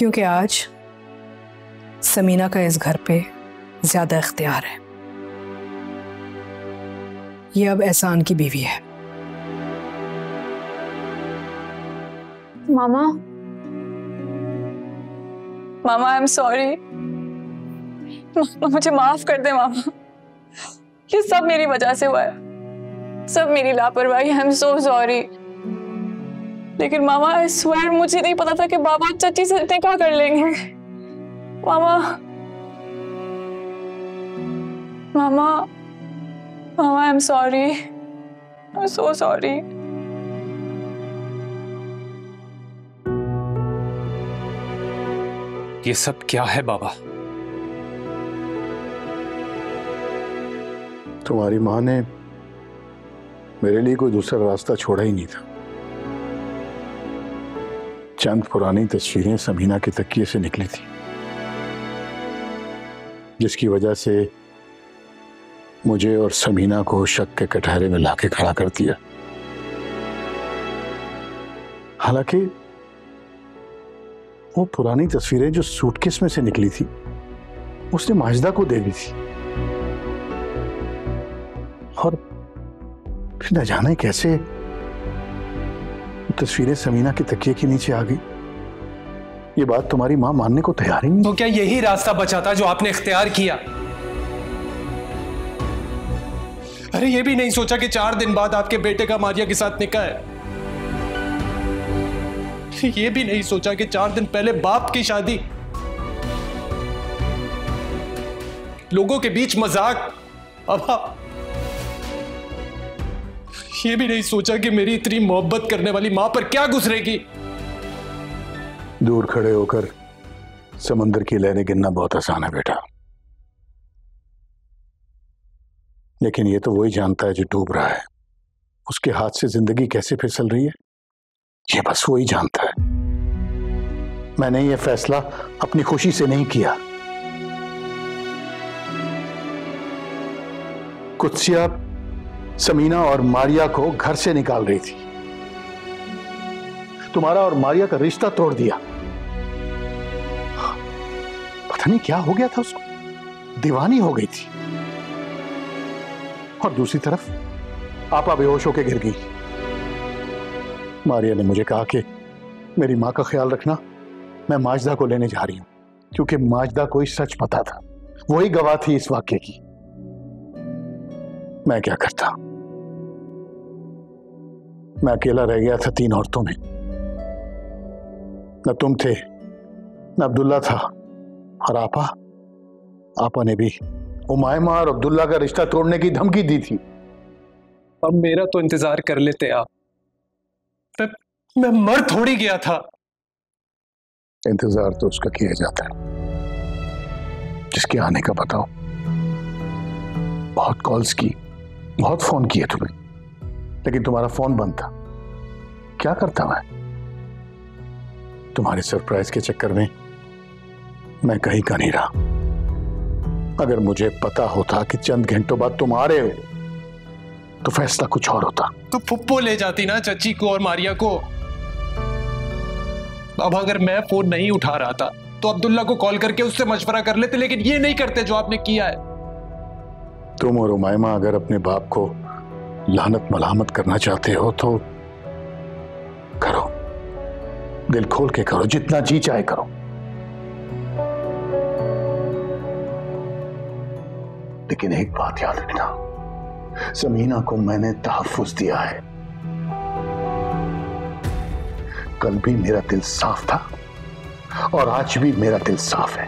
क्योंकि आज समीना का इस घर पे ज्यादा इख्तियार है। ये अब एहसान की बीवी है। मामा, मामा आई एम सॉरी। मुझे माफ कर दे मामा, ये सब मेरी वजह से हुआ है, सब मेरी लापरवाही। आई एम सो सॉरी। लेकिन मामा आई स्वेयर मुझे नहीं पता था कि बाबा चाची से निकाह कर लेंगे। मामा मामा मामा I am sorry, I am so sorry. ये सब क्या है बाबा? तुम्हारी माँ ने मेरे लिए कोई दूसरा रास्ता छोड़ा ही नहीं था। चंद पुरानी तस्वीरें समीना के तकिए से निकली थी, जिसकी वजह से मुझे और समीना को शक के कटहरे में लाके खड़ा कर दिया। हालांकि वो पुरानी तस्वीरें जो सूटकेस में से निकली थी उसने माजिदा को दे दी थी, और फिर न जाने कैसे तस्वीरें समीना के तकिए के नीचे आ गई। ये बात तुम्हारी मां मानने को तैयार ही नहीं। तो क्या यही रास्ता बचा था जो आपने इख्तियार किया? अरे ये भी नहीं सोचा कि 4 दिन बाद आपके बेटे का मारिया के साथ निकाह है। ये भी नहीं सोचा कि 4 दिन पहले बाप की शादी, लोगों के बीच मजाक। अब ये भी नहीं सोचा कि मेरी इतनी मोहब्बत करने वाली मां पर क्या गुजरेगी। दूर खड़े होकर समंदर की लहरें गिनना बहुत आसान है बेटा, लेकिन ये तो वही जानता है जो डूब रहा है। उसके हाथ से जिंदगी कैसे फिसल रही है ये बस वही जानता है। मैंने ये फैसला अपनी खुशी से नहीं किया। कुत्सिया समीना और मारिया को घर से निकाल रही थी, तुम्हारा और मारिया का रिश्ता तोड़ दिया। पता नहीं क्या हो गया था उसको, दीवानी हो गई थी। और दूसरी तरफ आपा बेहोश होकर गिर गई। मारिया ने मुझे कहा कि मेरी मां का ख्याल रखना, मैं माजिदा को लेने जा रही हूं, क्योंकि माजिदा को सच पता था, वही गवाह थी इस वाक्य की। मैं क्या करता, मैं अकेला रह गया था 3 औरतों में। न तुम थे, न अब्दुल्ला था, और आपा ने भी उमायमा और अब्दुल्ला का रिश्ता तोड़ने की धमकी दी थी। अब मेरा तो इंतजार कर लेते आप, मैं मर थोड़ी गया था। इंतजार तो उसका किया जाता है जिसके आने का बताओ। बहुत कॉल्स की, बहुत फोन किए तुम्हें, लेकिन तुम्हारा फोन बंद था। क्या करता मैं? तुम्हारे सरप्राइज के चक्कर में मैं कहीं का नहीं रहा। अगर मुझे पता होता कि चंद घंटों बाद तुम आ रहे हो तो फैसला कुछ और होता। तो फुप्पो ले जाती ना चची को और मारिया को। अब अगर मैं फोन नहीं उठा रहा था तो अब्दुल्ला को कॉल करके उससे मशवरा कर लेते, लेकिन ये नहीं करते जो आपने किया है। तुम और उमायमा अगर अपने बाप को लानत मलामत करना चाहते हो तो करो, दिल खोल के करो, जितना जी चाहे करो। लेकिन एक बात याद रखना, समीना को मैंने तहफ्फुज दिया है। कल भी मेरा दिल साफ था और आज भी मेरा दिल साफ है।